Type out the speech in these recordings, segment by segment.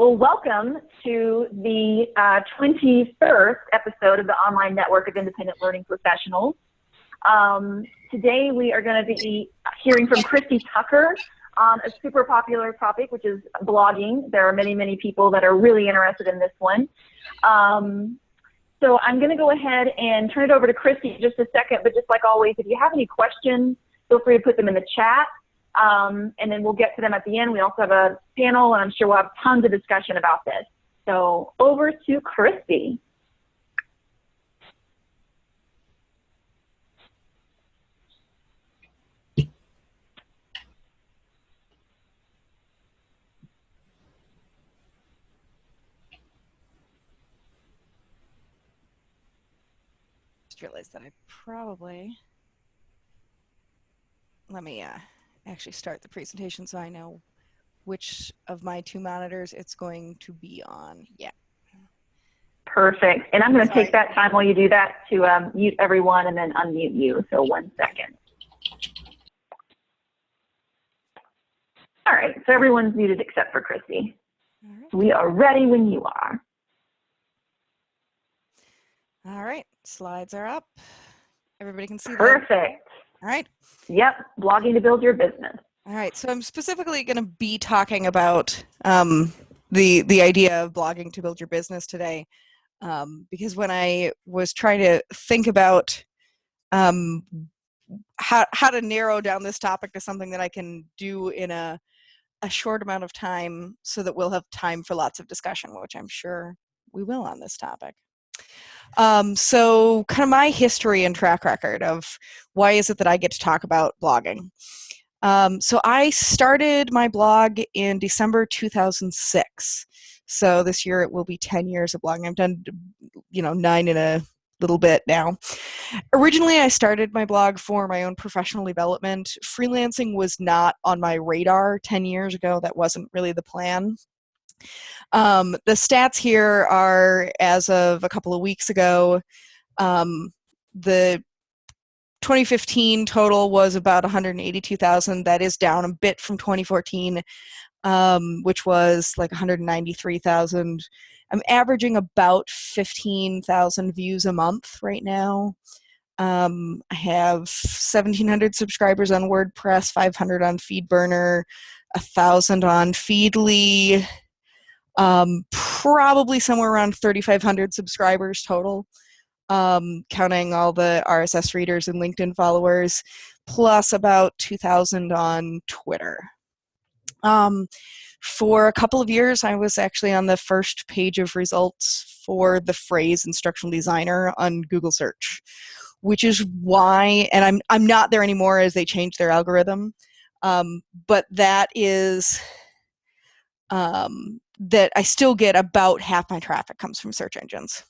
Well, welcome to the 21st episode of the Online Network of Independent Learning Professionals. Today we are going to be hearing from Christy Tucker on a super popular topic, which is blogging. There are many, many people that are really interested in this one. So I'm going to go ahead and turn it over to Christy in just a second, but just like always, if you have any questions, feel free to put them in the chat. And then we'll get to them at the end. We also have a panel, and I'm sure we'll have tons of discussion about this. So over to Christy. Just realized that I probably, let me actually start the presentation so I know which of my two monitors it's going to be on. Yeah. Perfect. And I'm going to take that time while you do that to mute everyone and then unmute you. So 1 second. All right. So everyone's muted except for Christy. All right. We are ready when you are. All right. Slides are up. Everybody can see them. Perfect. All right. Yep. Blogging to build your business. All right. So I'm specifically going to be talking about the idea of blogging to build your business today. Because when I was trying to think about how to narrow down this topic to something that I can do in a short amount of time so that we'll have time for lots of discussion, which I'm sure we will on this topic. So kind of my history and track record of why is it that I get to talk about blogging. So I started my blog in December 2006. So this year it will be 10 years of blogging. I've done, 9 in a little bit now. Originally, I started my blog for my own professional development. Freelancing was not on my radar 10 years ago. That wasn't really the plan. The stats here are as of a couple of weeks ago. The 2015 total was about 182,000. That is down a bit from 2014, which was like 193,000. I'm averaging about 15,000 views a month right now. I have 1,700 subscribers on WordPress, 500 on FeedBurner, 1,000 on Feedly, probably somewhere around 3,500 subscribers total. Counting all the RSS readers and LinkedIn followers, plus about 2,000 on Twitter. For a couple of years, I was actually on the first page of results for the phrase instructional designer on Google search, which is why, and I'm not there anymore as they changed their algorithm, but that is that I still get about half my traffic comes from search engines.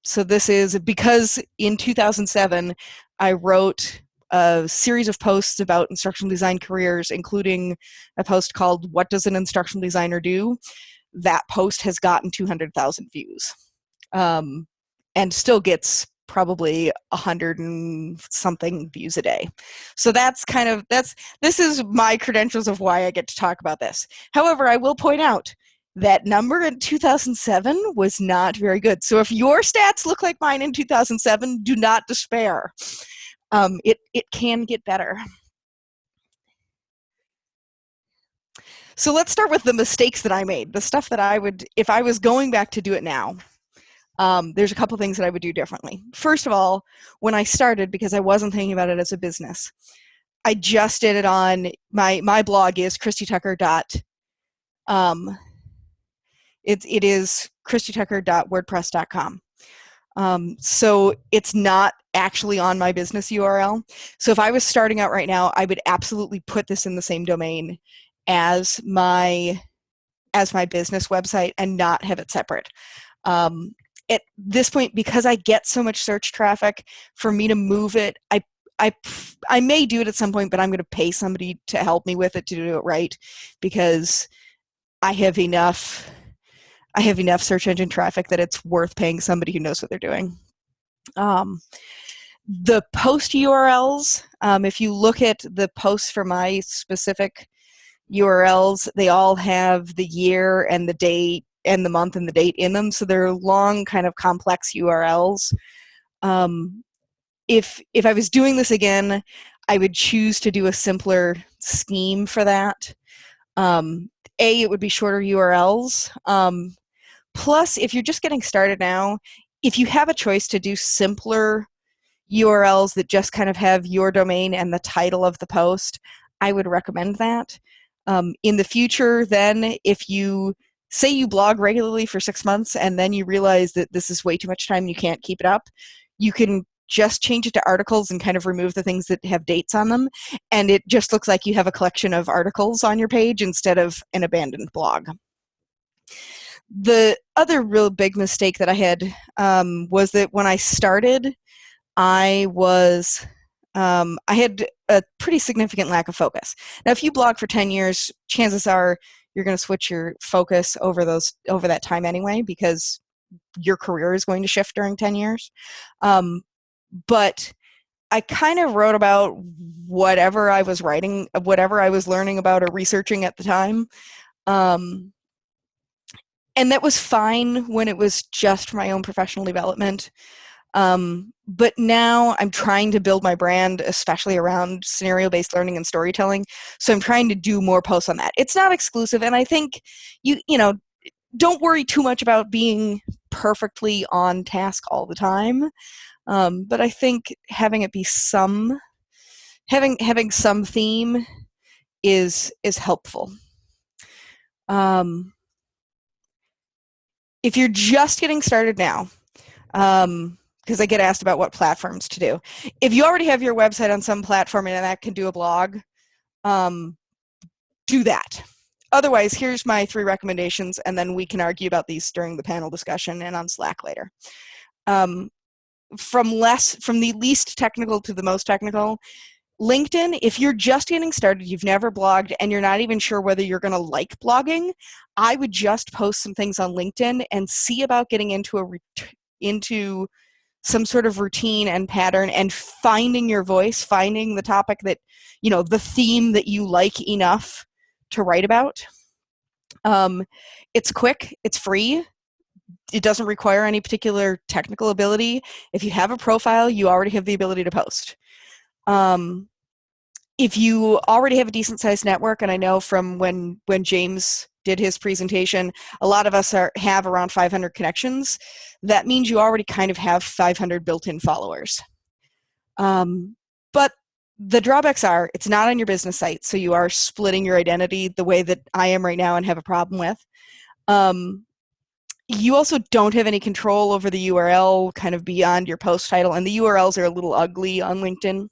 So this is because in 2007, I wrote a series of posts about instructional design careers, including a post called "What Does an Instructional Designer Do?" That post has gotten 200,000 views, and still gets probably 100 and something views a day. So this is my credentials of why I get to talk about this. However, I will point out that number in 2007 was not very good. So if your stats look like mine in 2007, do not despair. It can get better. So let's start with the mistakes that I made, the stuff that I would, if I was going back to do it now, there's a couple things that I would do differently. First of all, when I started, because I wasn't thinking about it as a business, I just did it on, my blog is christytucker.com. It is christytucker.wordpress.com. So it's not actually on my business URL. So if I was starting out right now, I would absolutely put this in the same domain as my business website and not have it separate. At this point, because I get so much search traffic, for me to move it, I may do it at some point, but I'm going to pay somebody to help me with it to do it right, because I have enough search engine traffic that it's worth paying somebody who knows what they're doing. The post URLs, if you look at the posts for my specific URLs, they all have the year and the date and the month and the date in them, so they're long, kind of complex URLs. If I was doing this again, I would choose to do a simpler scheme for that. It would be shorter URLs. Plus, if you're just getting started now, if you have a choice to do simpler URLs that just kind of have your domain and the title of the post, I would recommend that. In the future, then, if you say you blog regularly for 6 months and then you realize that this is way too much time and you can't keep it up, you can just change it to articles and kind of remove the things that have dates on them, and it just looks like you have a collection of articles on your page instead of an abandoned blog. The other real big mistake that I had was that when I started, I had a pretty significant lack of focus. Now, if you blog for 10 years, chances are you're going to switch your focus over that time anyway, because your career is going to shift during 10 years. But I kind of wrote about whatever I was writing, whatever I was learning about or researching at the time. And that was fine when it was just for my own professional development. But now I'm trying to build my brand, especially around scenario-based learning and storytelling. So I'm trying to do more posts on that. It's not exclusive, and I think you don't worry too much about being perfectly on task all the time. But I think having it be having some theme is helpful. If you're just getting started now, because I get asked about what platforms to do. If you already have your website on some platform and that can do a blog, do that. Otherwise, here's my 3 recommendations, and then we can argue about these during the panel discussion and on Slack later. From the least technical to the most technical, LinkedIn, if you're just getting started, you've never blogged, and you're not even sure whether you're going to like blogging, I would just post some things on LinkedIn and see about getting into some sort of routine and pattern and finding your voice, finding the topic that, the theme that you like enough to write about. It's quick, it's free. It doesn't require any particular technical ability. If you have a profile, you already have the ability to post. If you already have a decent sized network, and I know from when James did his presentation, a lot of us have around 500 connections. That means you already kind of have 500 built-in followers. But the drawbacks are it's not on your business site, so you are splitting your identity the way that I am right now and have a problem with. You also don't have any control over the URL kind of beyond your post title, and the URLs are a little ugly on LinkedIn.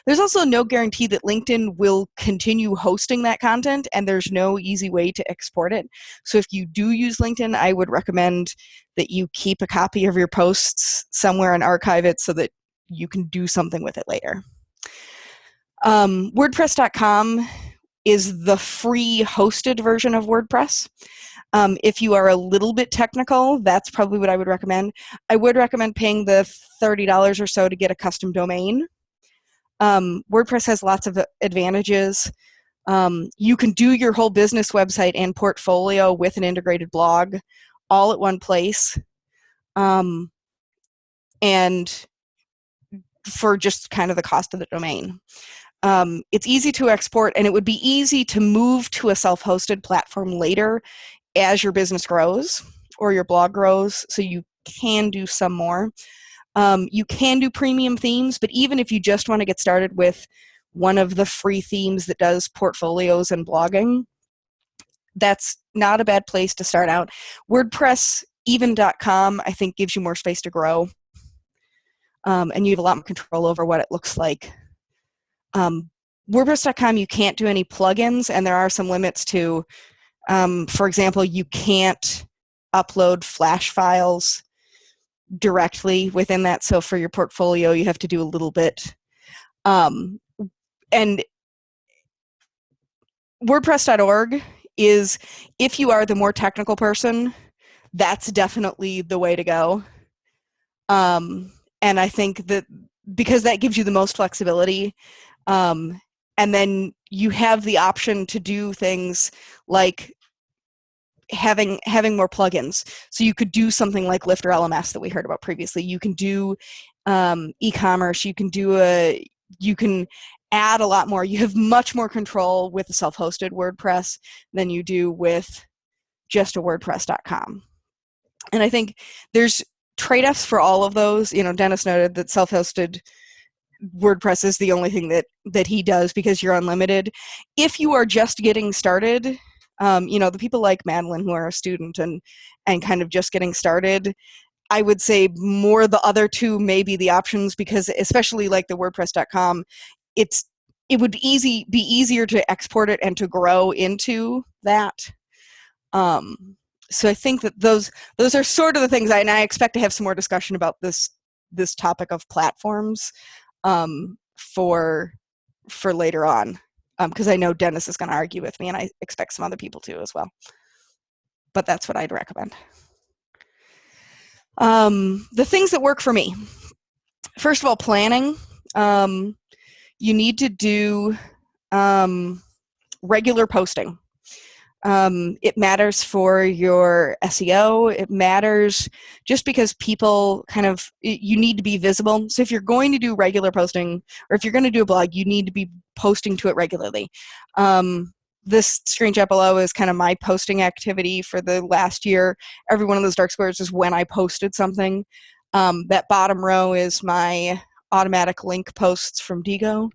There's also no guarantee that LinkedIn will continue hosting that content, and there's no easy way to export it. So if you do use LinkedIn, I would recommend that you keep a copy of your posts somewhere and archive it so that you can do something with it later. WordPress.com is the free hosted version of WordPress. If you are a little bit technical, that's probably what I would recommend. I would recommend paying the $30 or so to get a custom domain. WordPress has lots of advantages. You can do your whole business website and portfolio with an integrated blog all at one place. And for just kind of the cost of the domain. It's easy to export, and it would be easy to move to a self-hosted platform later as your business grows or your blog grows, so you can do some more. You can do premium themes, but even if you just want to get started with one of the free themes that does portfolios and blogging, that's not a bad place to start out. WordPress.com, I think, gives you more space to grow, and you have a lot more control over what it looks like. WordPress.com, you can't do any plugins, and there are some limits to, for example, you can't upload Flash files directly within that. So for your portfolio, you have to do a little bit. And WordPress.org is, if you are the more technical person, that's definitely the way to go. And I think that because that gives you the most flexibility, and then you have the option to do things like having more plugins. So you could do something like Lifter LMS that we heard about previously. You can do e-commerce. You can add a lot more. You have much more control with a self-hosted WordPress than you do with just a WordPress.com. And I think there's trade-offs for all of those. Dennis noted that self-hosted WordPress is the only thing that he does because you're unlimited. If you are just getting started, the people like Madeline who are a student and kind of just getting started, I would say more the other two may be the options, because especially like the WordPress.com, it would be easier to export it and to grow into that. So I think that those are sort of the things, and I expect to have some more discussion about this topic of platforms for later on, because I know Dennis is going to argue with me, and I expect some other people to as well. But that's what I'd recommend. The things that work for me. First of all, planning. You need to do regular posting. It matters for your SEO. It matters just because people you need to be visible. So if you're going to do regular posting, or if you're going to do a blog, you need to be posting to it regularly. This screenshot below is kind of my posting activity for the last year. Every one of those dark squares is when I posted something. That bottom row is my automatic link posts from Digo.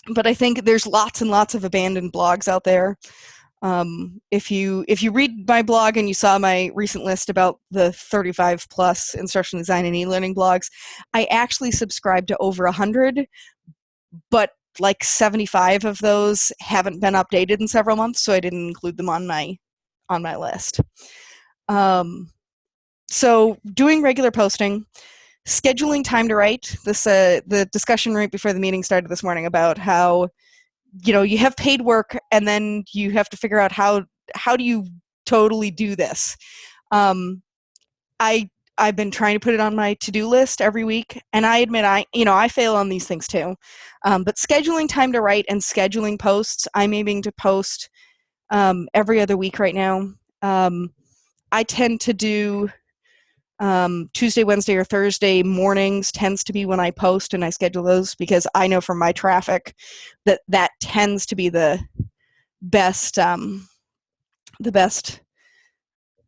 But I think there's lots and lots of abandoned blogs out there. If you read my blog and you saw my recent list about the 35 plus instructional design and e-learning blogs, I actually subscribe to over 100, but like 75 of those haven't been updated in several months, so I didn't include them on my list. So doing regular posting. Scheduling time to write. The discussion right before the meeting started this morning about how, you have paid work and then you have to figure out how do you totally do this. I've been trying to put it on my to-do list every week, and I admit I fail on these things too. But scheduling time to write and scheduling posts. I'm aiming to post every other week right now. I tend to do Tuesday, Wednesday, or Thursday mornings tends to be when I post, and I schedule those because I know from my traffic that tends to be the best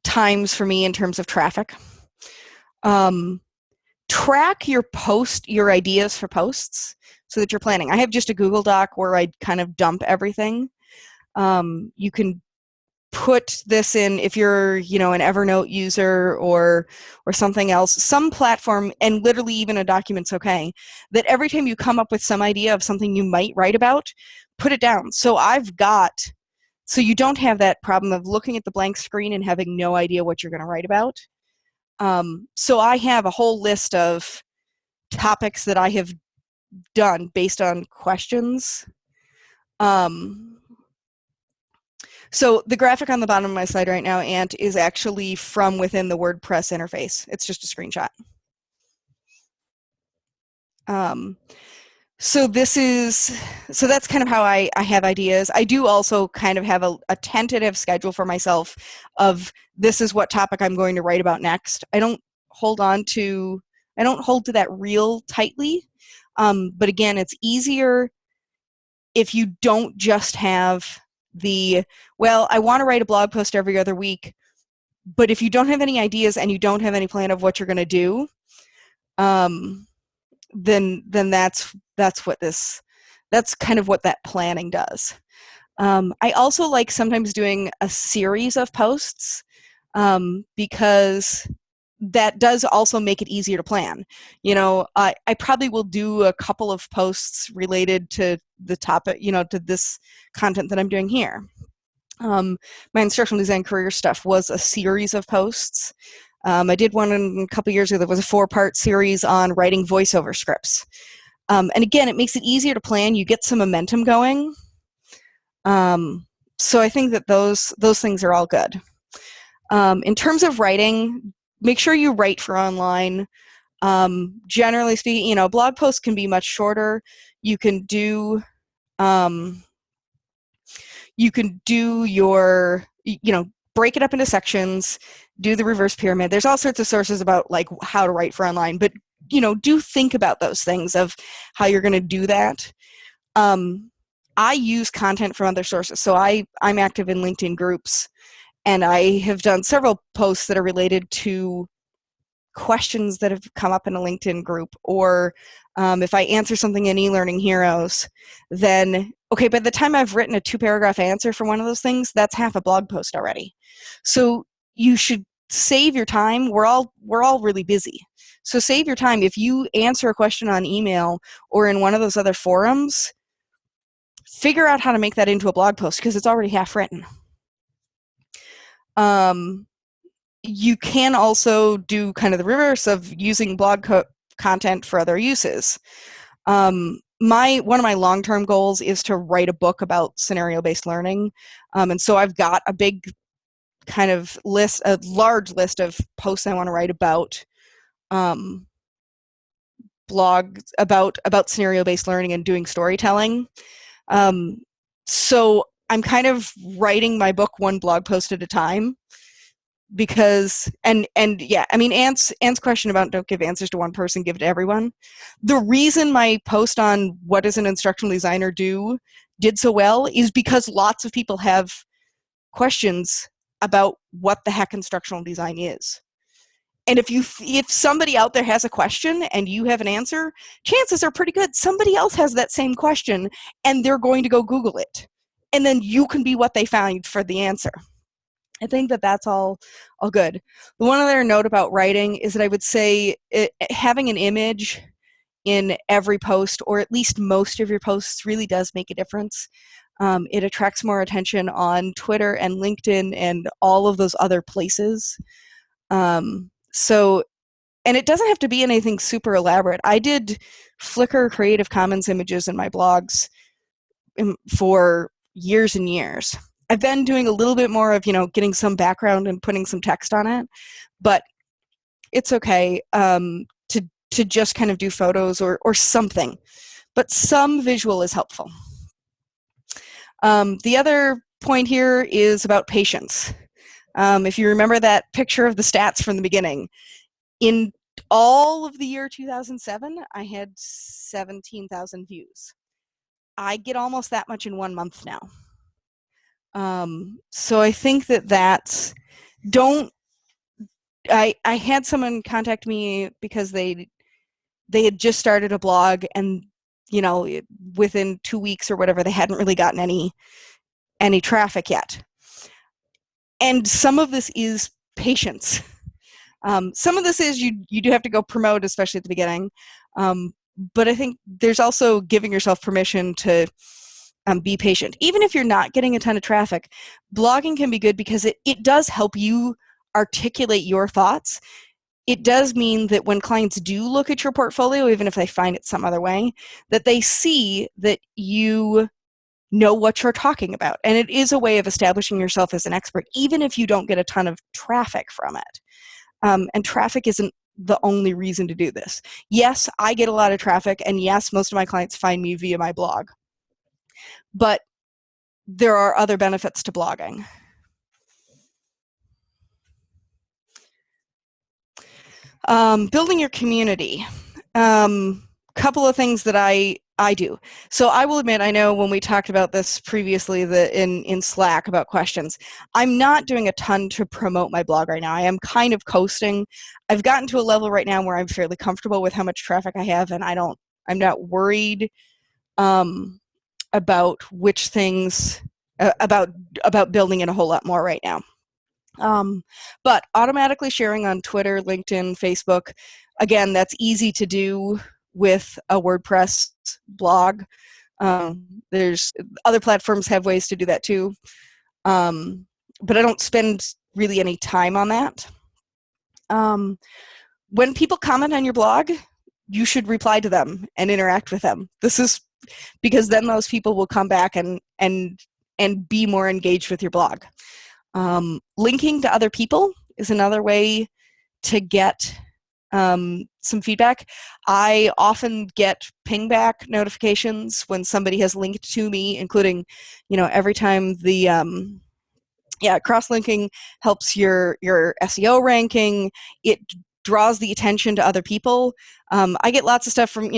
times for me in terms of traffic. Track your ideas for posts so that you're planning. I have just a Google Doc where I kind of dump everything. You can put this in if you're an Evernote user or something else, some platform, and literally even a document's okay, that every time you come up with some idea of something you might write about, put it down. So you don't have that problem of looking at the blank screen and having no idea what you're going to write about. So I have a whole list of topics that I have done based on questions. So the graphic on the bottom of my slide right now, Ant, is actually from within the WordPress interface. It's just a screenshot. So that's kind of how I have ideas. I do also kind of have a tentative schedule for myself of this is what topic I'm going to write about next. I don't hold to that real tightly. But again, it's easier if you don't just have I want to write a blog post every other week, but if you don't have any ideas and you don't have any plan of what you're going to do, then that's kind of what that planning does. I also like sometimes doing a series of posts because that does also make it easier to plan. I probably will do a couple of posts related to the topic, to this content that I'm doing here. My instructional design career stuff was a series of posts. I did one a couple years ago that was a 4-part series on writing voiceover scripts. And again, it makes it easier to plan. You get some momentum going. So I think that those things are all good. In terms of writing, make sure you write for online. Generally speaking, blog posts can be much shorter. You can do You can do your, break it up into sections, do the reverse pyramid. There's all sorts of sources about like how to write for online, but do think about those things of how you're going to do that. I use content from other sources. So I'm active in LinkedIn groups, and I have done several posts that are related to questions that have come up in a LinkedIn group, or if I answer something in eLearning Heroes, then, okay, by the time I've written a 2-paragraph answer for one of those things, that's half a blog post already. So you should save your time. We're all really busy. So save your time. If you answer a question on email or in one of those other forums, figure out how to make that into a blog post because it's already half written. You can also do kind of the reverse of using blog content for other uses. One of my long-term goals is to write a book about scenario-based learning. And so I've got a big kind of list, a large list of posts I want to write about blogs about scenario-based learning and doing storytelling. So I'm kind of writing my book one blog post at a time. Because and yeah, I mean, Ant's question about don't give answers to one person, give it to everyone. The reason my post on what does an instructional designer do did so well is because lots of people have questions about what the heck instructional design is. And if somebody out there has a question and you have an answer, chances are pretty good somebody else has that same question and they're going to go Google it. And then you can be what they found for the answer. I think that's all good. The one other note about writing is that I would say having an image in every post, or at least most of your posts, really does make a difference. It attracts more attention on Twitter and LinkedIn and all of those other places. And it doesn't have to be anything super elaborate. I did Flickr Creative Commons images in my blogs for years and years. I've been doing a little bit more of, getting some background and putting some text on it, but it's okay to just kind of do photos or something. But some visual is helpful. The other point here is about patience. If you remember that picture of the stats from the beginning, in all of the year 2007, I had 17,000 views. I get almost that much in 1 month now. So I think that's, I had someone contact me because they had just started a blog and, within 2 weeks or whatever, they hadn't really gotten any traffic yet. And some of this is patience. Some of this is you do have to go promote, especially at the beginning. But I think there's also giving yourself permission to be patient. Even if you're not getting a ton of traffic, blogging can be good because it does help you articulate your thoughts. It does mean that when clients do look at your portfolio, even if they find it some other way, that they see that you know what you're talking about. And it is a way of establishing yourself as an expert, even if you don't get a ton of traffic from it. And traffic isn't the only reason to do this. Yes, I get a lot of traffic, and yes, most of my clients find me via my blog. But there are other benefits to blogging. Building your community. Couple of things that I do. So I will admit, I know when we talked about this previously in Slack about questions, I'm not doing a ton to promote my blog right now. I am kind of coasting. I've gotten to a level right now where I'm fairly comfortable with how much traffic I have, and I'm not worried about which things, about building it a whole lot more right now. But automatically sharing on Twitter, LinkedIn, Facebook, again, that's easy to do with a WordPress blog. There's other platforms have ways to do that too. But I don't spend really any time on that. When people comment on your blog, you should reply to them and interact with them. This is because then those people will come back and be more engaged with your blog. Linking to other people is another way to get some feedback. I often get pingback notifications when somebody has linked to me, including, every time the cross-linking helps your SEO ranking. It draws the attention to other people. I get lots of stuff from,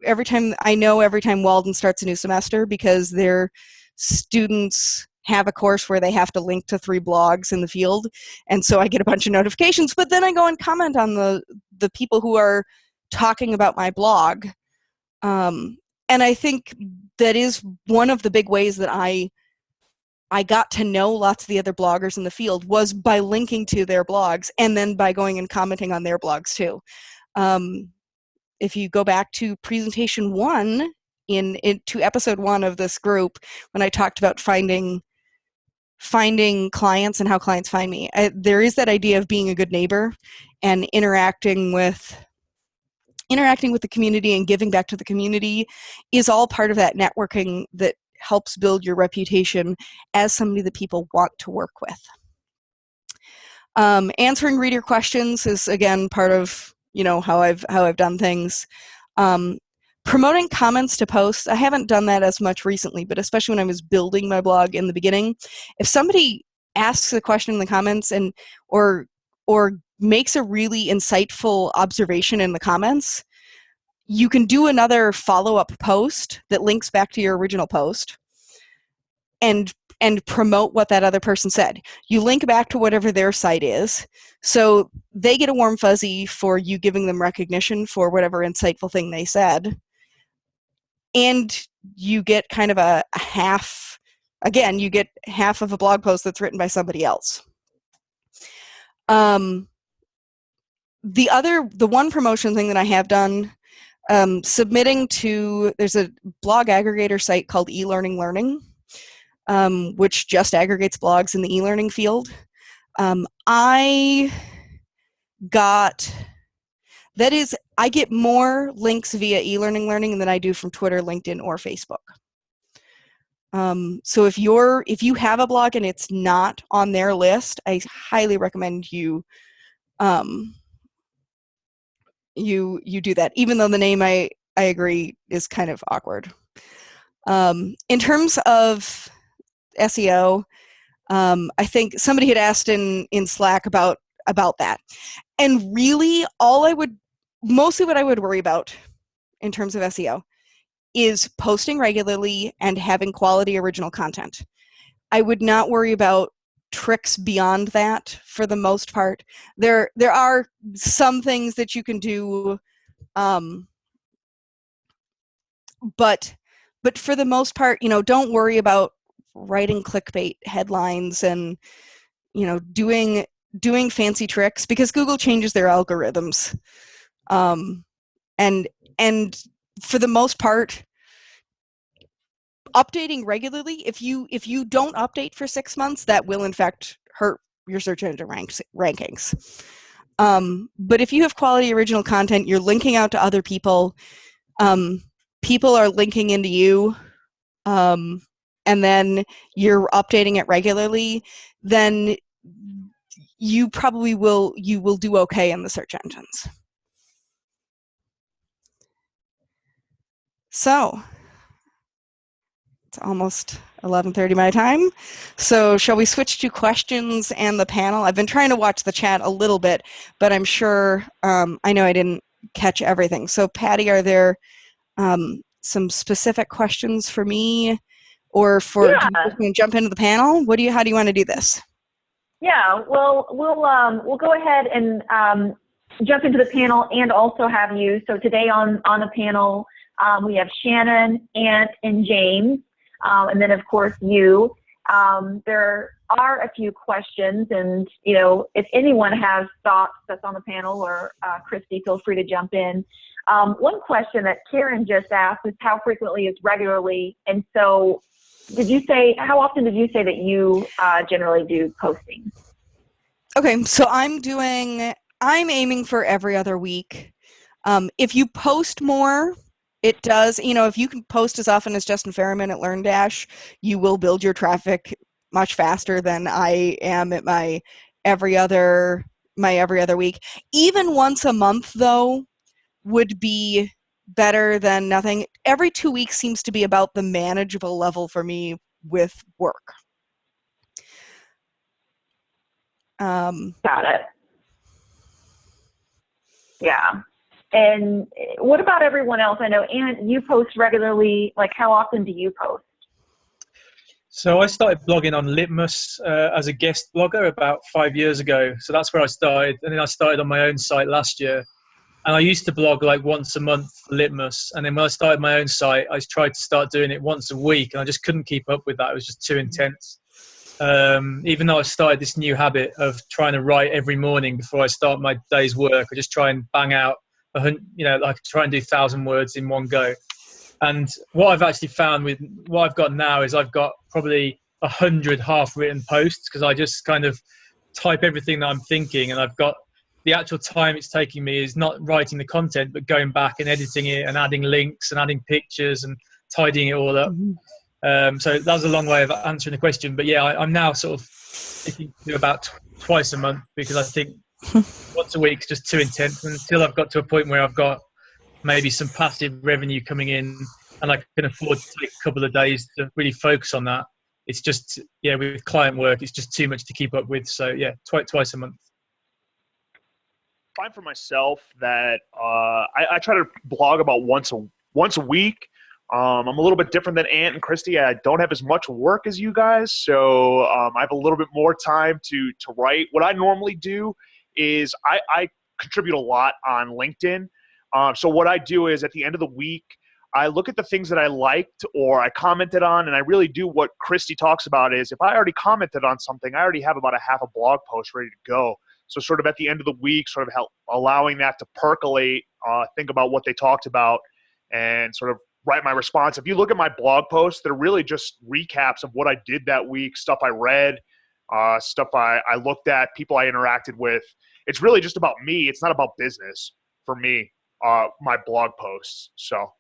every time Walden starts a new semester, because their students have a course where they have to link to 3 blogs in the field. And so I get a bunch of notifications, but then I go and comment on the people who are talking about my blog. And I think that is one of the big ways that I got to know lots of the other bloggers in the field, was by linking to their blogs and then by going and commenting on their blogs too. If you go back to presentation 1 to episode 1 of this group, when I talked about finding clients and how clients find me, there is that idea of being a good neighbor and interacting with the community and giving back to the community is all part of that networking that helps build your reputation as somebody that people want to work with. Answering reader questions is, again, part of how I've done things. Promoting comments to posts, I haven't done that as much recently, but especially when I was building my blog in the beginning, if somebody asks a question in the comments or makes a really insightful observation in the comments, you can do another follow-up post that links back to your original post and promote what that other person said. You link back to whatever their site is, so they get a warm fuzzy for you giving them recognition for whatever insightful thing they said. And you get kind of a half, again, you get half of a blog post that's written by somebody else. The one promotion thing that I have done, submitting to, there's a blog aggregator site called eLearning Learning, which just aggregates blogs in the e-learning field. I get more links via eLearning Learning than I do from Twitter, LinkedIn, or Facebook. So if you have a blog and it's not on their list, I highly recommend you you do that, even though the name I agree is kind of awkward. In terms of SEO, I think somebody had asked in Slack about that. And really, mostly what I would worry about in terms of SEO is posting regularly and having quality original content. I would not worry about tricks beyond that for the most part. There are some things that you can do, but for the most part, don't worry about writing clickbait headlines and doing fancy tricks, because Google changes their algorithms. And for the most part, updating regularly, if you don't update for 6 months, that will in fact hurt your search engine rankings. But if you have quality original content, you're linking out to other people, people are linking into you, and then you're updating it regularly, then you probably will do okay in the search engines. So it's almost 11:30 my time. So shall we switch to questions and the panel? I've been trying to watch the chat a little bit, but I'm sure I know I didn't catch everything. So Patty, are there some specific questions for me, or do you just want to jump into the panel? How do you want to do this? Yeah, well, we'll go ahead and jump into the panel and also have you. So today on the panel, we have Shannon, Ant, and James, and then of course you. There are a few questions, and if anyone has thoughts that's on the panel, or Christy, feel free to jump in. One question that Karen just asked is how frequently is regularly, and so how often did you say that you generally do posting? Okay, so I'm aiming for every other week. If you post more, it does, if you can post as often as Justin Ferriman at LearnDash, you will build your traffic much faster than I am at my every other my every other week. Even once a month, though, would be better than nothing. Every 2 weeks seems to be about the manageable level for me with work. Got it. Yeah. And what about everyone else? I know, Ann, you post regularly. Like, how often do you post? So I started blogging on Litmus as a guest blogger about 5 years ago. So that's where I started. And then I started on my own site last year. And I used to blog like once a month for Litmus. And then when I started my own site, I tried to start doing it once a week. And I just couldn't keep up with that. It was just too intense. Even though I started this new habit of trying to write every morning before I start my day's work, I just try and bang out, like try and do 1,000 words in one go. And what I've actually found with what I've got now is I've got probably 100 half-written posts because I just kind of type everything that I'm thinking, and I've got the actual time it's taking me is not writing the content, but going back and editing it and adding links and adding pictures and tidying it all up. So that was a long way of answering the question. But yeah, I'm now sort of sticking to about twice a month because I think once a week is just too intense. And until I've got to a point where I've got maybe some passive revenue coming in and I can afford to take a couple of days to really focus on that, it's just, yeah, with client work, it's just too much to keep up with. So yeah, twice a month. I find for myself that I try to blog about once a week. I'm a little bit different than Ant and Christy. I don't have as much work as you guys, so I have a little bit more time to write. What I normally do is I contribute a lot on LinkedIn. So what I do is at the end of the week, I look at the things that I liked or I commented on, and I really do what Christy talks about is if I already commented on something, I already have about a half a blog post ready to go. So sort of at the end of the week, sort of allowing that to percolate, think about what they talked about, and sort of write my response. If you look at my blog posts, they're really just recaps of what I did that week, stuff I read, stuff I looked at, people I interacted with. It's really just about me. It's not about business for me, my blog posts. So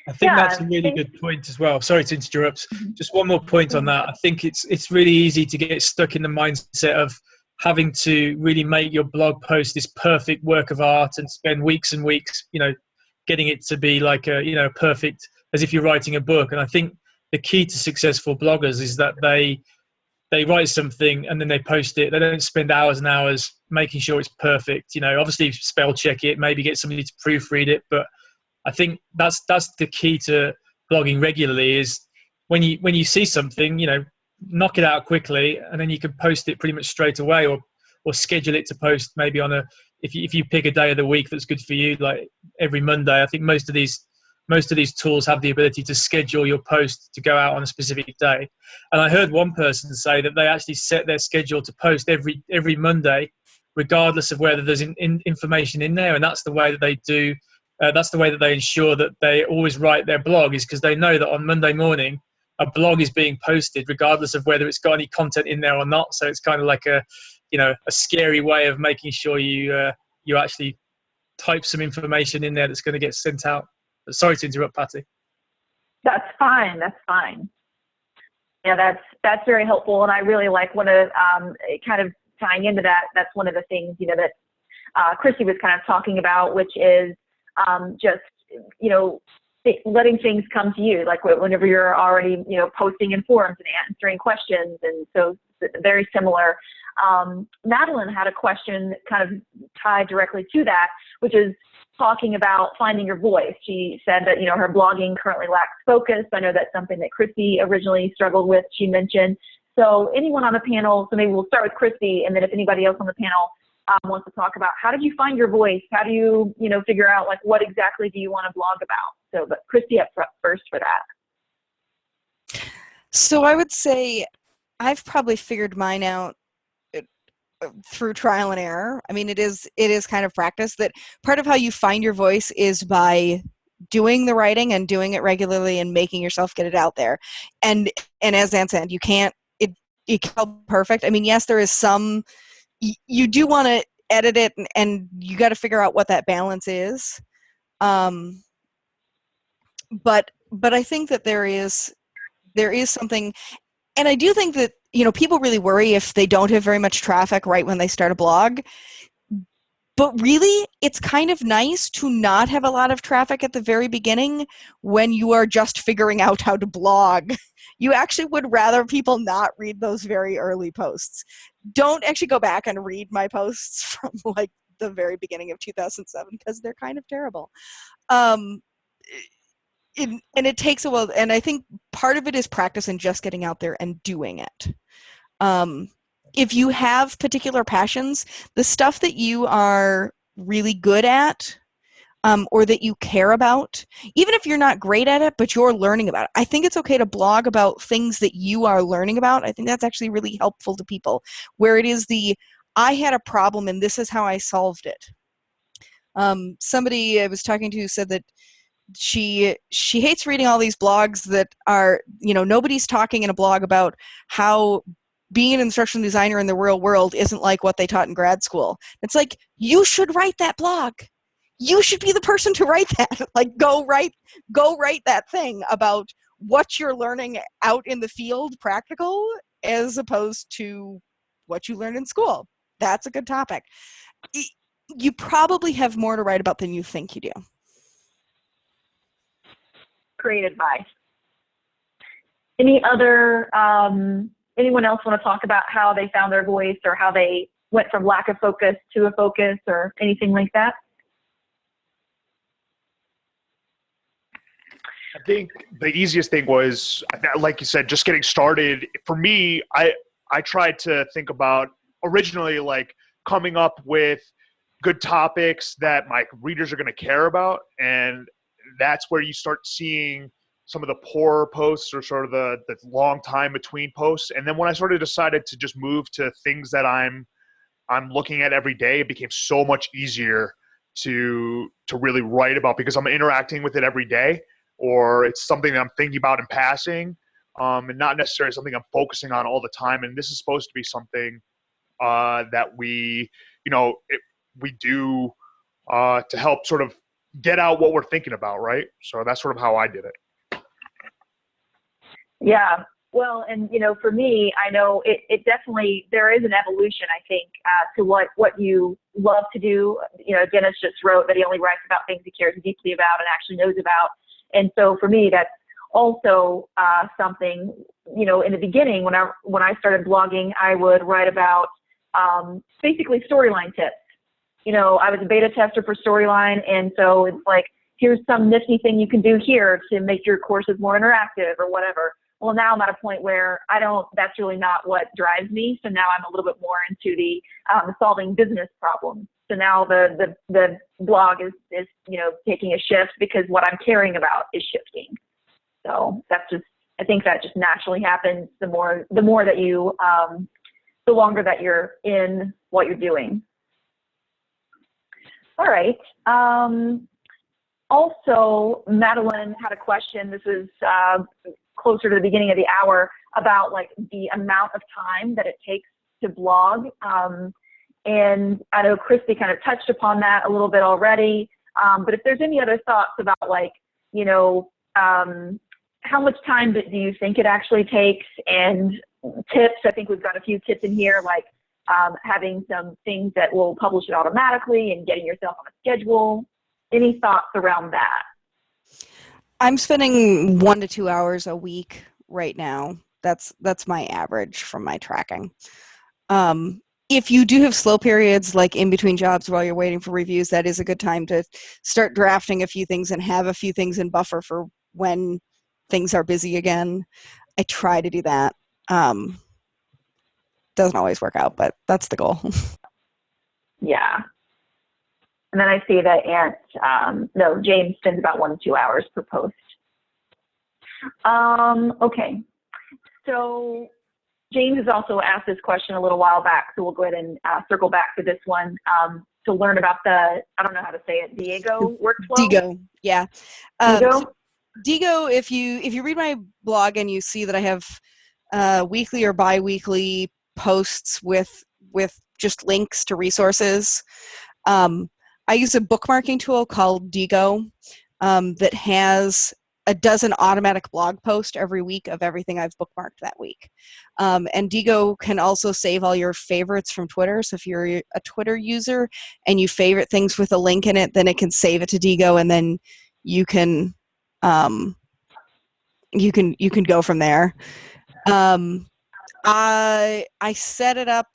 I think that's a really good point as well. Sorry to interrupt. Just one more point on that. I think it's really easy to get stuck in the mindset of having to really make your blog post this perfect work of art and spend weeks and weeks, getting it to be like a, perfect, as if you're writing a book. And I think the key to successful bloggers is that they write something and then they post it. They don't spend hours and hours making sure it's perfect. Obviously spell check it, maybe get somebody to proofread it. But I think that's the key to blogging regularly is when you see something, knock it out quickly, and then you can post it pretty much straight away, or schedule it to post maybe on if you pick a day of the week that's good for you, like every Monday. I think most of these tools have the ability to schedule your post to go out on a specific day. And I heard one person say that they actually set their schedule to post every Monday, regardless of whether there's information in there. And that's the way that they do. That's the way that they ensure that they always write their blog, is because they know that on Monday morning a blog is being posted regardless of whether it's got any content in there or not. So it's kind of like a scary way of making sure you actually type some information in there that's going to get sent out. Sorry to interrupt, Patty. That's fine. Yeah, that's very helpful, and I really like one of kind of tying into that. That's one of the things that Christy was kind of talking about, which is just letting things come to you, like whenever you're already posting in forums and answering questions, and so very similar. Madeline had a question kind of tied directly to that, which is talking about finding your voice. She said that her blogging currently lacks focus. I know that's something that Christy originally struggled with, she mentioned. So anyone on the panel, so maybe we'll start with Christy, and then if anybody else on the panel wants to talk about how did you find your voice? How do you, figure out like what exactly do you want to blog about? So, but Christy up first for that. So I would say I've probably figured mine out through trial and error. I mean, it is kind of practice. That part of how you find your voice is by doing the writing and doing it regularly and making yourself get it out there. And as Ann said, you can't perfect. I mean, yes, there is some. You do want to edit it, and you got to figure out what that balance is. But I think that there is something, and I do think that people really worry if they don't have very much traffic right when they start a blog. But really, it's kind of nice to not have a lot of traffic at the very beginning when you are just figuring out how to blog. You actually would rather people not read those very early posts. Don't actually go back and read my posts from like the very beginning of 2007 because they're kind of terrible. And it takes a while, and I think part of it is practice and just getting out there and doing it. If you have particular passions, the stuff that you are really good at, or that you care about, even if you're not great at it, but you're learning about it, I think it's okay to blog about things that you are learning about. I think that's actually really helpful to people, where it is I had a problem and this is how I solved it. Somebody I was talking to said that she hates reading all these blogs that are, nobody's talking in a blog about how being an instructional designer in the real world isn't like what they taught in grad school. It's like, you should write that blog. You should be the person to write that. Like, go write that thing about what you're learning out in the field, practical, as opposed to what you learned in school. That's a good topic. You probably have more to write about than you think you do. Great advice. Any other, anyone else want to talk about how they found their voice or how they went from lack of focus to a focus or anything like that? I think the easiest thing was, like you said, just getting started. For me, I tried to think about originally like coming up with good topics that my readers are going to care about. And that's where you start seeing some of the poorer posts or sort of the long time between posts. And then when I sort of decided to just move to things that I'm looking at every day, it became so much easier to really write about because I'm interacting with it every day, or it's something that I'm thinking about in passing, and not necessarily something I'm focusing on all the time. And this is supposed to be something that we do to help sort of get out what we're thinking about, right? So that's sort of how I did it. Yeah. Well, and for me, I know it definitely, there is an evolution, I think, to what you love to do. Dennis just wrote that he only writes about things he cares deeply about and actually knows about. And so for me, that's also something, in the beginning when I started blogging, I would write about basically storyline tips. I was a beta tester for Storyline, and so it's like, here's some nifty thing you can do here to make your courses more interactive or whatever. Well, now I'm at a point where that's really not what drives me. So now I'm a little bit more into the solving business problems. So now the blog is taking a shift because what I'm caring about is shifting. So I think that just naturally happens the more that you, the longer that you're in what you're doing. All right. Also, Madeline had a question. This is closer to the beginning of the hour about like the amount of time that it takes to blog. And I know Christy kind of touched upon that a little bit already. But if there's any other thoughts about like, how much time do you think it actually takes, and tips? I think we've got a few tips in here, like having some things that will publish it automatically and getting yourself on a schedule. Any thoughts around that? I'm spending 1 to 2 hours a week right now. That's my average from my tracking. If you do have slow periods, like in between jobs while you're waiting for reviews, that is a good time to start drafting a few things and have a few things in buffer for when things are busy again. I try to do that. Doesn't always work out, but that's the goal. Yeah. And then I see that James spends about 1 to 2 hours per post. Okay. So James has also asked this question a little while back, so we'll go ahead and circle back to this one to learn about I don't know how to say it, Diego workflow? Diego, yeah. Diego? Diego, if you read my blog and you see that I have weekly or bi-weekly posts with just links to resources, I use a bookmarking tool called Diego that has does an automatic blog post every week of everything I've bookmarked that week. And Digo can also save all your favorites from Twitter. So if you're a Twitter user and you favorite things with a link in it, then it can save it to Digo, and then you can go from there. I set it up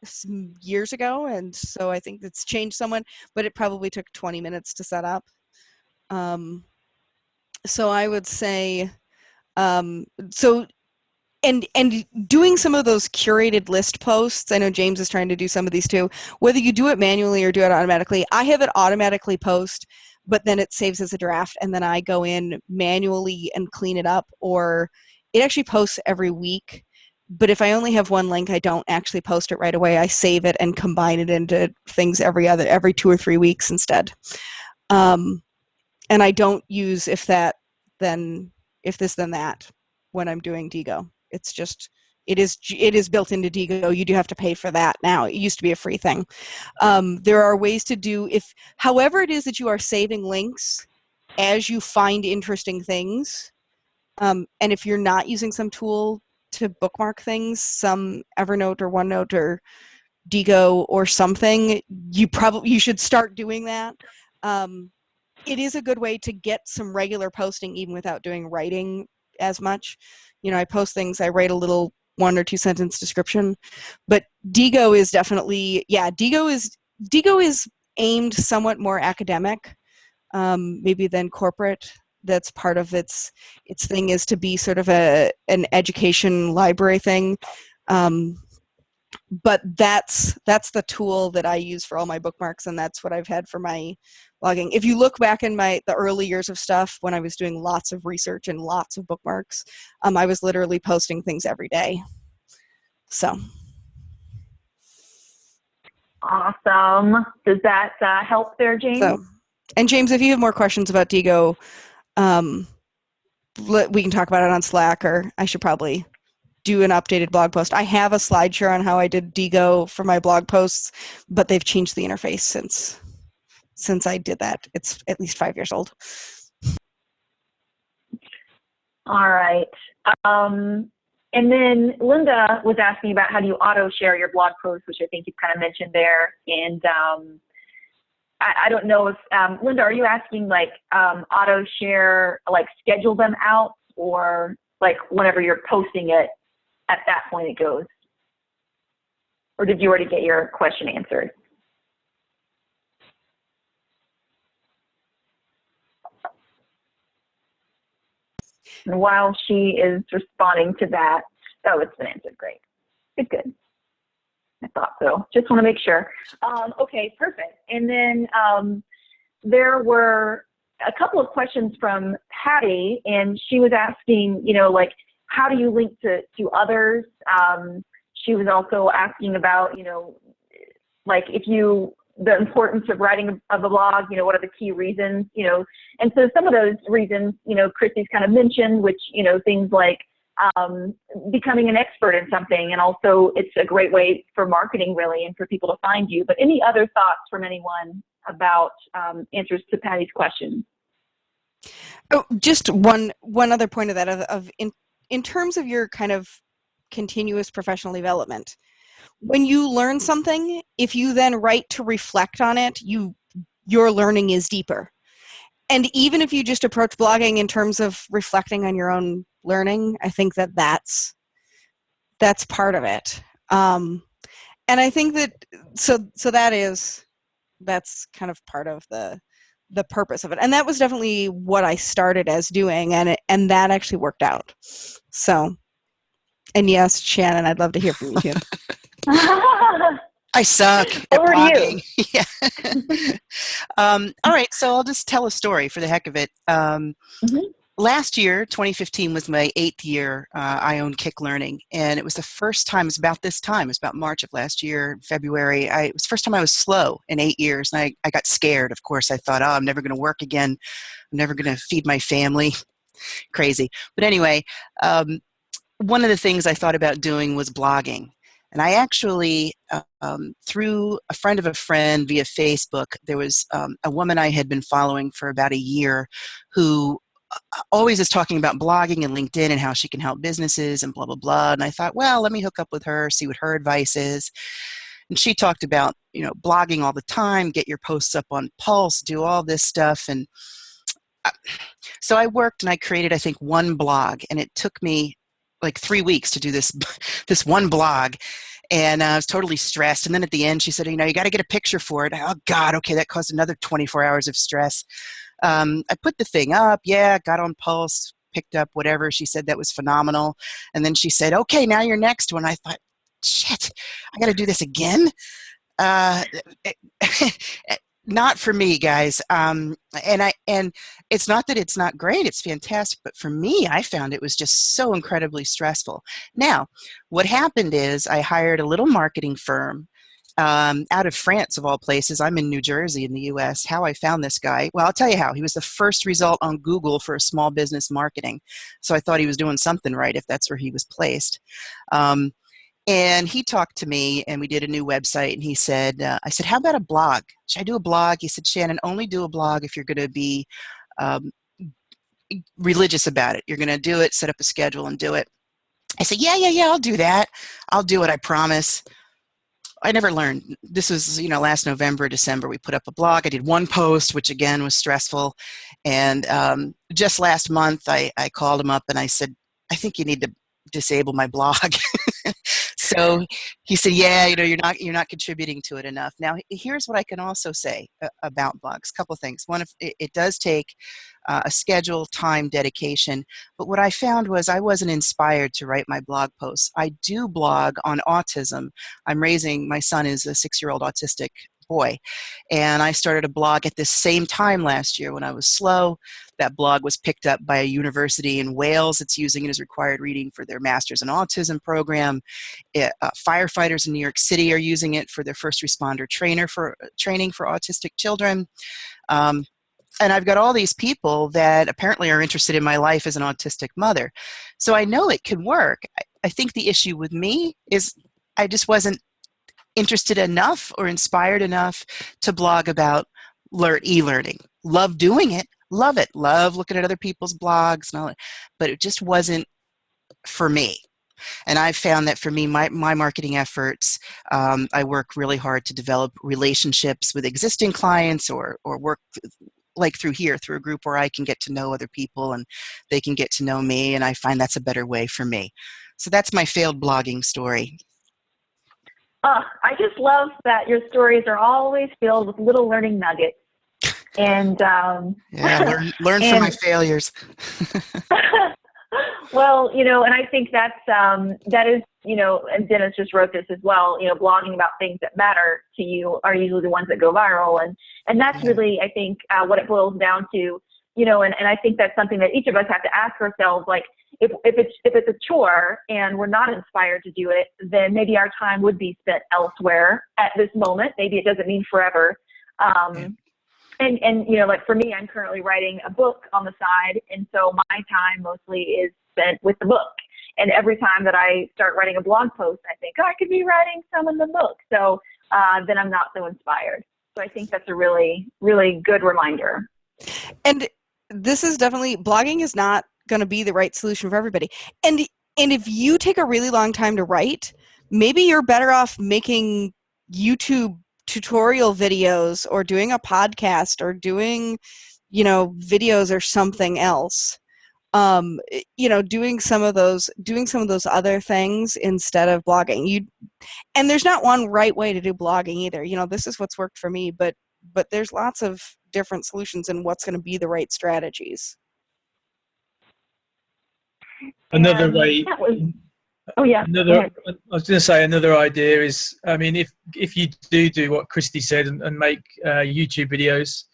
some years ago, and so I think it's changed somewhat, but it probably took 20 minutes to set up. So I would say, and doing some of those curated list posts, I know James is trying to do some of these too, whether you do it manually or do it automatically. I have it automatically post, but then it saves as a draft, and then I go in manually and clean it up, or it actually posts every week. But if I only have one link, I don't actually post it right away. I save it and combine it into things every 2 or 3 weeks instead. And I don't use if this, then that when I'm doing Digo. It's just, it is built into Digo. You do have to pay for that now. It used to be a free thing. There are ways to do, however it is that you are saving links as you find interesting things. And if you're not using some tool to bookmark things, some Evernote or OneNote or Digo or something, you should start doing that. It is a good way to get some regular posting even without doing writing as much. I post things, I write a little 1 or 2 sentence description, but Digo is definitely, Digo is aimed somewhat more academic, maybe than corporate. That's part of its thing, is to be sort of an education library thing. But that's the tool that I use for all my bookmarks, and that's what I've had for my blogging. If you look back in the early years of stuff, when I was doing lots of research and lots of bookmarks, I was literally posting things every day. So. Awesome. Does that help there, James? So, and James, if you have more questions about Digo, we can talk about it on Slack, or I should probably do an updated blog post. I have a slideshow on how I did Digo for my blog posts, but they've changed the interface since I did that. It's at least 5 years old. All right. And then Linda was asking about how do you auto share your blog posts, which I think you kind of mentioned there. And I don't know if, Linda, are you asking like auto share, like schedule them out, or like whenever you're posting it, at that point it goes? Or did you already get your question answered? And while she is responding to that, oh, it's been answered. Great. Good. I thought so. Just want to make sure. Okay, perfect. And then there were a couple of questions from Patty, and she was asking, like, how do you link to others? She was also asking about, like the importance of writing of a blog, what are the key reasons, and so some of those reasons, Christy's kind of mentioned, which, things like becoming an expert in something, and also it's a great way for marketing, really, and for people to find you. But any other thoughts from anyone about answers to Patty's question? Oh, just one other point of that, in terms of your kind of continuous professional development. When you learn something, if you then write to reflect on it, your learning is deeper. And even if you just approach blogging in terms of reflecting on your own learning, I think that's part of it. And I think that's kind of part of the purpose of it. And that was definitely what I started as doing, and that actually worked out. So, and yes, Shannon, I'd love to hear from you too. I suck at Over blogging. to you. Yeah. All right, so I'll just tell a story for the heck of it. Last year, 2015, was my 8th year I owned Kick Learning, and it was the first time, it was about this time, it was about March of last year, February, it was the first time I was slow in 8 years, and I got scared, of course. I thought, I'm never going to work again. I'm never going to feed my family. Crazy. But anyway, one of the things I thought about doing was blogging. And I actually, through a friend of a friend via Facebook, there was a woman I had been following for about a year who always is talking about blogging and LinkedIn and how she can help businesses and blah, blah, blah. And I thought, well, let me hook up with her, see what her advice is. And she talked about, blogging all the time, get your posts up on Pulse, do all this stuff. And so I worked and I created, I think, one blog, and it took me like 3 weeks to do this one blog. And I was totally stressed. And then at the end, she said, you got to get a picture for it. Oh, God, okay, that caused another 24 hours of stress. I put the thing up, got on Pulse, picked up whatever. She said that was phenomenal. And then she said, okay, now your next one. I thought, shit, I got to do this again? Not for me, guys. And it's not that it's not great, it's fantastic, but for me, I found it was just so incredibly stressful. Now, what happened is I hired a little marketing firm out of France, of all places. I'm in New Jersey in the US. How I found this guy, well, I'll tell you how. He was the first result on Google for small business marketing. So I thought he was doing something right if that's where he was placed. And he talked to me, and we did a new website, and he said, I said, how about a blog? Should I do a blog? He said, Shannon, only do a blog if you're going to be religious about it. You're going to do it, set up a schedule, and do it. I said, yeah, I'll do that. I'll do it, I promise. I never learned. This was, last November, December, we put up a blog. I did one post, which again was stressful. And just last month, I called him up and I said, I think you need to disable my blog. So he said, yeah, you're not contributing to it enough. Now, here's what I can also say about blogs. A couple of things. One, it does take a schedule, time, dedication. But what I found was I wasn't inspired to write my blog posts. I do blog on autism. My son is a 6-year-old autistic boy. And I started a blog at this same time last year when I was slow. That blog was picked up by a university in Wales. It's using it as required reading for their Masters in Autism program. Firefighters in New York City are using it for their first responder training for autistic children. And I've got all these people that apparently are interested in my life as an autistic mother. So I know it can work. I think the issue with me is I just wasn't interested enough or inspired enough to blog about e-learning. Love doing it. Love it. Love looking at other people's blogs and all that. But it just wasn't for me. And I've found that for me, my marketing efforts, I work really hard to develop relationships with existing clients or work like through a group where I can get to know other people and they can get to know me. And I find that's a better way for me. So that's my failed blogging story. I just love that your stories are always filled with little learning nuggets. And learn from my failures. Well, and I think that is, and Dennis just wrote this as well, blogging about things that matter to you are usually the ones that go viral. And that's really, I think, what it boils down to, and I think that's something that each of us have to ask ourselves, like, if it's a chore and we're not inspired to do it, then maybe our time would be spent elsewhere at this moment. Maybe it doesn't mean forever. And like for me, I'm currently writing a book on the side. And so my time mostly is spent with the book. And every time that I start writing a blog post, I think, I could be writing some in the book. So then I'm not so inspired. So I think that's a really, really good reminder. And this is definitely, blogging is not going to be the right solution for everybody. And if you take a really long time to write, maybe you're better off making YouTube tutorial videos or doing a podcast or doing, videos or something else. Doing some of those other things instead of blogging. And there's not one right way to do blogging either. This is what's worked for me, but there's lots of different solutions and what's going to be the right strategies. Another way. Oh yeah. I was going to say another idea is, if you do what Christy said and make YouTube videos,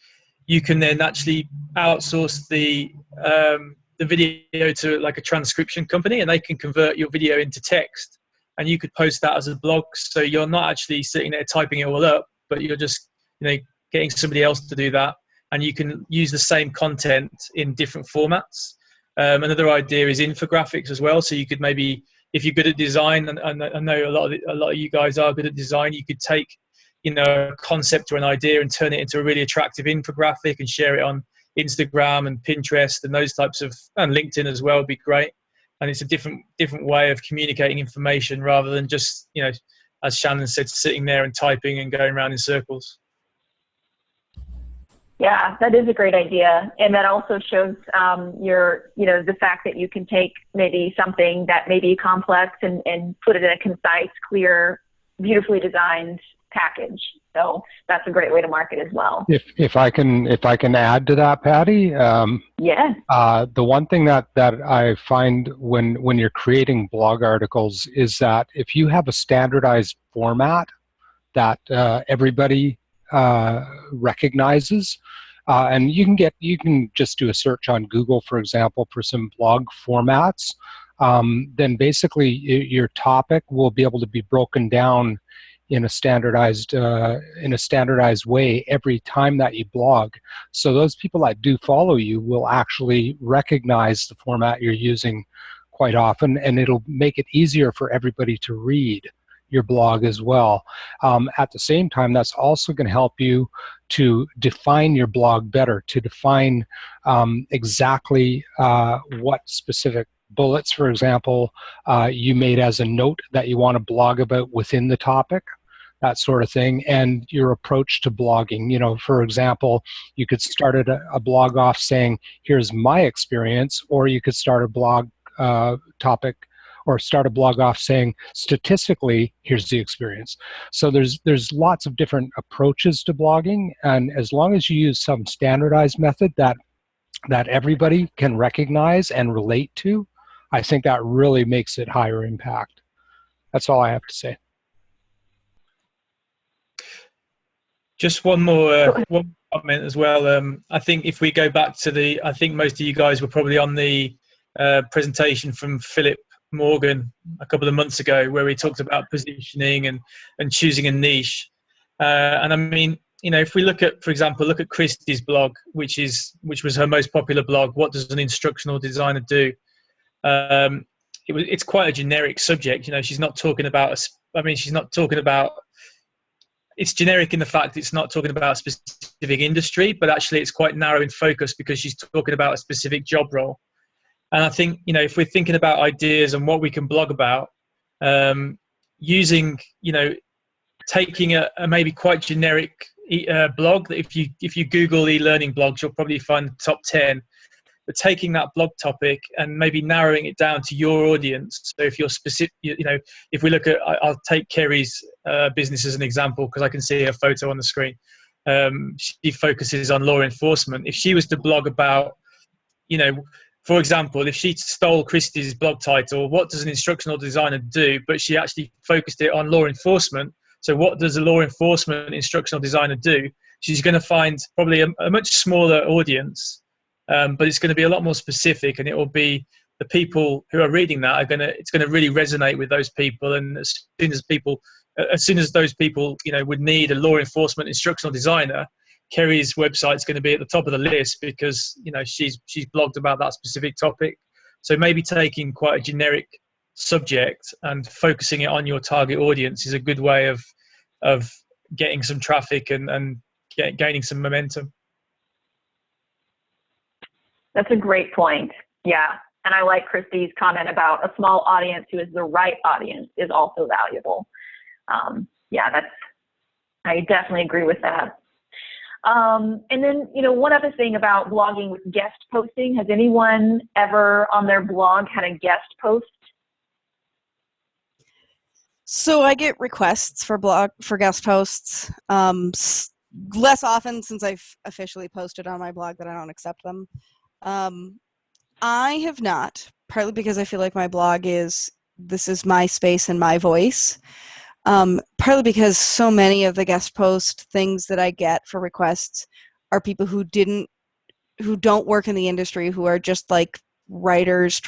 you can then actually outsource the video to like a transcription company, and they can convert your video into text, and you could post that as a blog. So you're not actually sitting there typing it all up, but you're just getting somebody else to do that, and you can use the same content in different formats. Another idea is infographics as well. So you could maybe, if you're good at design, and I know a lot of you guys are good at design, you could take a concept or an idea and turn it into a really attractive infographic and share it on Instagram and Pinterest and those types of, and LinkedIn as well would be great. And it's a different way of communicating information rather than just, as Shannon said, sitting there and typing and going around in circles. Yeah, that is a great idea. And that also shows the fact that you can take maybe something that may be complex and put it in a concise, clear, beautifully designed package. So that's a great way to market as well. If I can add to that, Patty. Yeah. The one thing that I find when you're creating blog articles is that if you have a standardized format that everybody recognizes, and you can just do a search on Google, for example, for some blog formats, then basically your topic will be able to be broken down in a standardized way every time that you blog. So those people that do follow you will actually recognize the format you're using quite often, and it'll make it easier for everybody to read your blog as well. At the same time, that's also going to help you to define your blog better, to define exactly what specific bullets, for example, you made as a note that you want to blog about within the topic, that sort of thing, and your approach to blogging. For example, you could start a blog off saying, here's my experience, or you could start a blog topic or start a blog off saying, statistically, here's the experience. So there's lots of different approaches to blogging, and as long as you use some standardized method that everybody can recognize and relate to, I think that really makes it higher impact. That's all I have to say. Just one more one comment as well. I think if we go back to I think most of you guys were probably on the presentation from Philip Morgan a couple of months ago, where we talked about positioning and choosing a niche. And I mean, if we look at, for example, look at Christy's blog, which was her most popular blog, What Does an Instructional Designer Do? It's quite a generic subject. She's not talking about it's generic in the fact it's not talking about a specific industry, but actually it's quite narrow in focus because she's talking about a specific job role. And I think, if we're thinking about ideas and what we can blog about, using, taking a maybe quite generic blog that if you Google e-learning blogs, you'll probably find the top 10. But taking that blog topic and maybe narrowing it down to your audience. So if you're specific, if we look at, I'll take Kerry's business as an example because I can see her photo on the screen. She focuses on law enforcement. If she was to blog about, for example, if she stole Christy's blog title, What Does an Instructional Designer Do? But she actually focused it on law enforcement. So what does a law enforcement instructional designer do? She's going to find probably a much smaller audience. But it's going to be a lot more specific, and it will be the people who are reading that it's going to really resonate with those people. And as soon as those people, would need a law enforcement instructional designer, Kerry's website is going to be at the top of the list because, she's blogged about that specific topic. So maybe taking quite a generic subject and focusing it on your target audience is a good way of getting some traffic and gaining some momentum. That's a great point. Yeah. And I like Christy's comment about a small audience who is the right audience is also valuable. I definitely agree with that. And then, one other thing about blogging with guest posting, has anyone ever on their blog had a guest post? So I get requests for guest posts. Less often since I've officially posted on my blog that I don't accept them. I have not, partly because I feel like my blog this is my space and my voice. Partly because so many of the guest post things that I get for requests are people who don't work in the industry, who are just like writers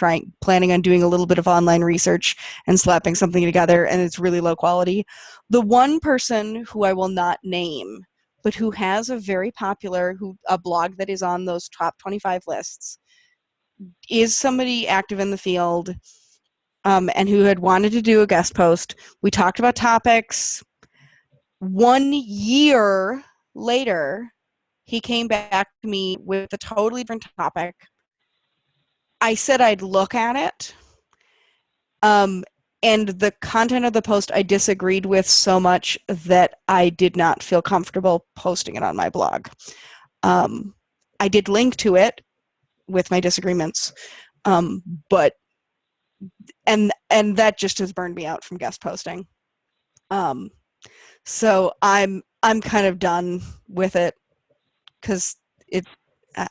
planning on doing a little bit of online research and slapping something together, and it's really low quality. The one person who I will not name, but who has a very popular a blog that is on those top 25 lists, is somebody active in the field, and who had wanted to do a guest post. We talked about topics. 1 year later, He came back to me with a totally different topic. I said I'd look at it. And the content of the post I disagreed with so much that I did not feel comfortable posting it on my blog. I did link to it with my disagreements, but that just has burned me out from guest posting. So I'm kind of done with it because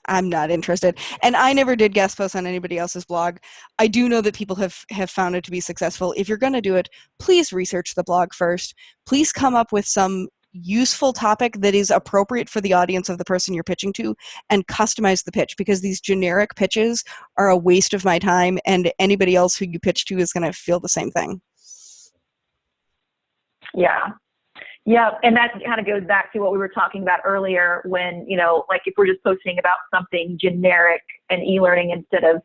I'm not interested. And I never did guest posts on anybody else's blog. I do know that people have found it to be successful. If you're going to do it, please research the blog first. Please come up with some useful topic that is appropriate for the audience of the person you're pitching to, and customize the pitch, because these generic pitches are a waste of my time, and anybody else who you pitch to is going to feel the same thing. Yeah, and that kind of goes back to what we were talking about earlier when, like if we're just posting about something generic and e-learning instead of,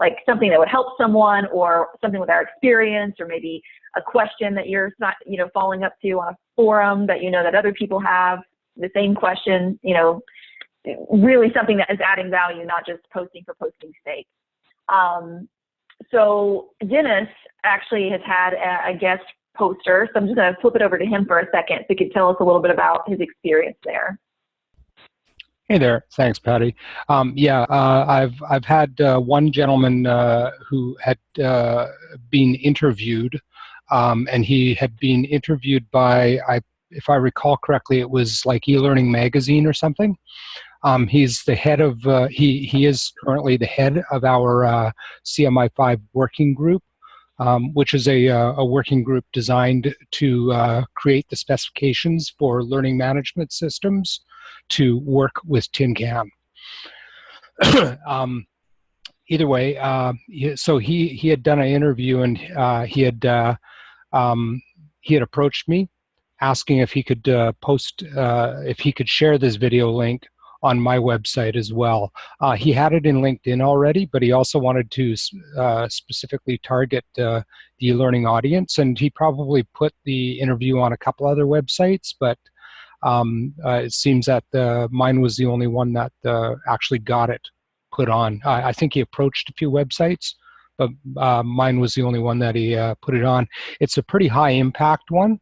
like something that would help someone or something with our experience, or maybe a question that you're not, following up to on a forum that that other people have the same question, really something that is adding value, not just posting for posting's sake. So Dennis actually has had a guest poster, so I'm just going to flip it over to him for a second so he could tell us a little bit about his experience there. Hey there, thanks, Patty. I've had one gentleman who had been interviewed, and he had been interviewed by, if I recall correctly, it was like eLearning Magazine or something. He's the head of, he is currently the head of our CMI5 working group, which is a working group designed to create the specifications for learning management systems to work with Tin Can. Either way, so he had done an interview, and he had approached me asking if he could if he could share this video link on my website as well. He had it in LinkedIn already, but he also wanted to specifically target the e-learning audience, and he probably put the interview on a couple other websites, but it seems that mine was the only one that actually got it put on. I think he approached a few websites, but mine was the only one that he put it on. It's a pretty high impact one,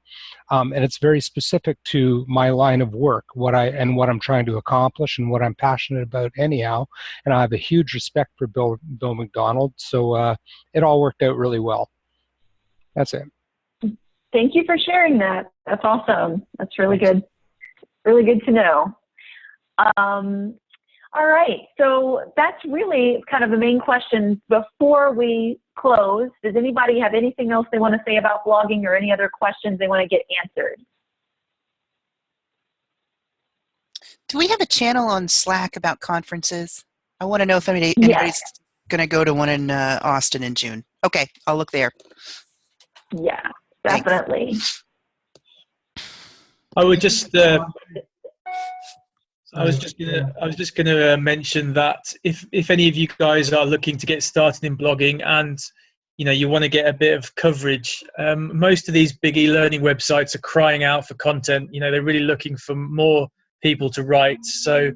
and it's very specific to my line of work, what I'm trying to accomplish and what I'm passionate about anyhow. And I have a huge respect for Bill McDonald, so it all worked out really well. That's it. Thank you for sharing that. That's awesome. That's really good. Really good to know. All right, so that's really kind of the main questions. Before we close, does anybody have anything else they want to say about blogging, or any other questions they want to get answered? Do we have a channel on Slack about conferences? I want to know if anybody's going to go to one in Austin in June. Okay, I'll look there. Yeah, definitely. Thanks. I was just gonna mention that if any of you guys are looking to get started in blogging, and you want to get a bit of coverage, most of these big e-learning websites are crying out for content. They're really looking for more people to write. So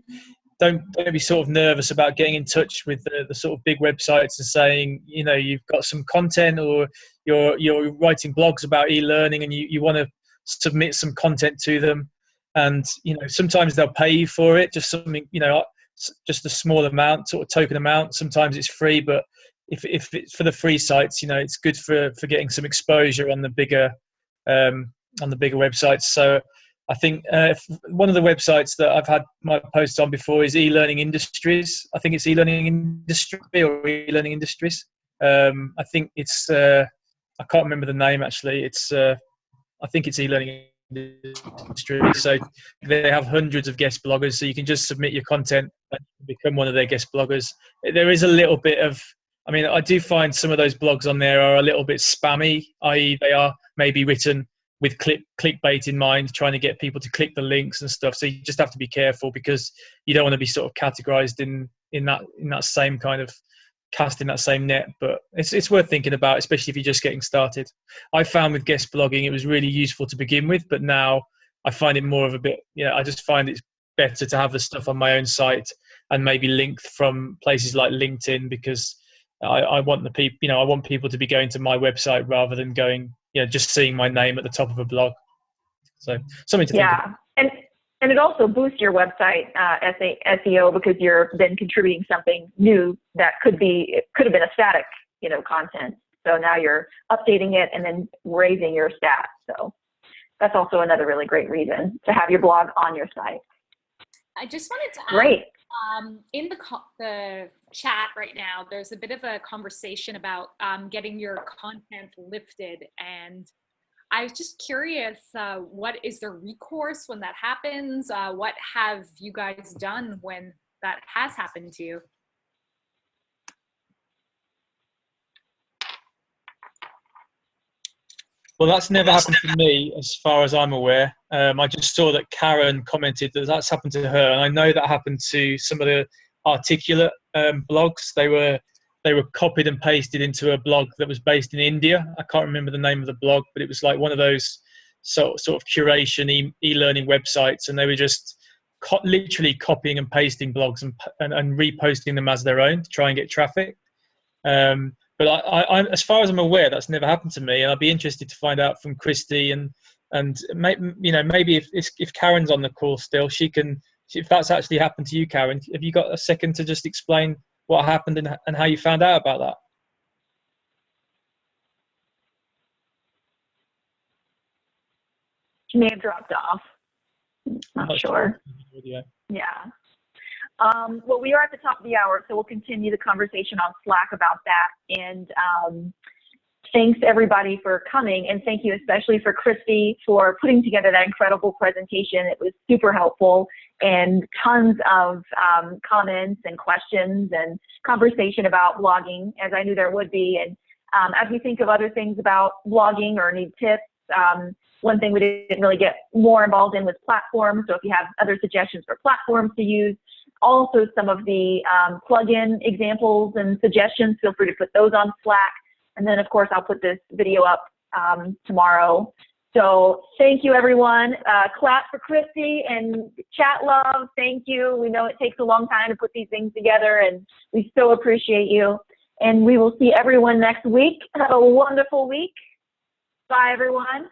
don't be sort of nervous about getting in touch with the sort of big websites and saying, you've got some content, or you're writing blogs about e-learning and you want to submit some content to them. And sometimes they'll pay you for it, just something, just a small amount, sort of token amount. Sometimes it's free, but if it's for the free sites, it's good for getting some exposure on the bigger websites. So I think one of the websites that I've had my posts on before is eLearning Industries. I think it's eLearning Industry or eLearning Industries. I think it's I can't remember the name actually. It's I think it's eLearning Industry. So they have hundreds of guest bloggers, so you can just submit your content and become one of their guest bloggers. There is a little bit of, I do find some of those blogs on there are a little bit spammy, i.e. they are maybe written with clickbait in mind, trying to get people to click the links and stuff. So you just have to be careful, because you don't want to be sort of categorized in that same kind of casting that same net. But it's worth thinking about, especially if you're just getting started. I found with guest blogging it was really useful to begin with, but now I find it more of a bit, I just find it's better to have the stuff on my own site and maybe linked from places like LinkedIn, because I want the people, I want people to be going to my website rather than going, just seeing my name at the top of a blog. So something to think about. And it also boosts your website SEO, because you're then contributing something new that could have been a static, content. So now you're updating it and then raising your stats. So that's also another really great reason to have your blog on your site. I just wanted to add, great. In the chat right now, there's a bit of a conversation about getting your content lifted, and I was just curious, what is the recourse when that happens? What have you guys done when that has happened to you? Well, that's never happened to me as far as I'm aware. I just saw that Karen commented that that's happened to her, and I know that happened to some of the Articulate blogs. They were copied and pasted into a blog that was based in India. I can't remember the name of the blog, but it was like one of those sort of curation e-learning websites, and they were just literally copying and pasting blogs and reposting them as their own to try and get traffic. But I, as far as I'm aware, that's never happened to me, and I'd be interested to find out from Christy and maybe if Karen's on the call still, she can. If that's actually happened to you, Karen, have you got a second to just explain what happened and how you found out about that? She may have dropped off. Not sure. Yeah. Well, we are at the top of the hour, so we'll continue the conversation on Slack about that. And thanks everybody for coming, and thank you especially for Christy for putting together that incredible presentation. It was super helpful, and tons of comments and questions and conversation about blogging, as I knew there would be. And as we think of other things about blogging or need tips, one thing we didn't really get more involved in was platforms. So if you have other suggestions for platforms to use, also some of the plugin examples and suggestions, feel free to put those on Slack. And then, of course, I'll put this video up tomorrow. So thank you, everyone. Clap for Christy and chat love. Thank you. We know it takes a long time to put these things together, and we so appreciate you. And we will see everyone next week. Have a wonderful week. Bye, everyone.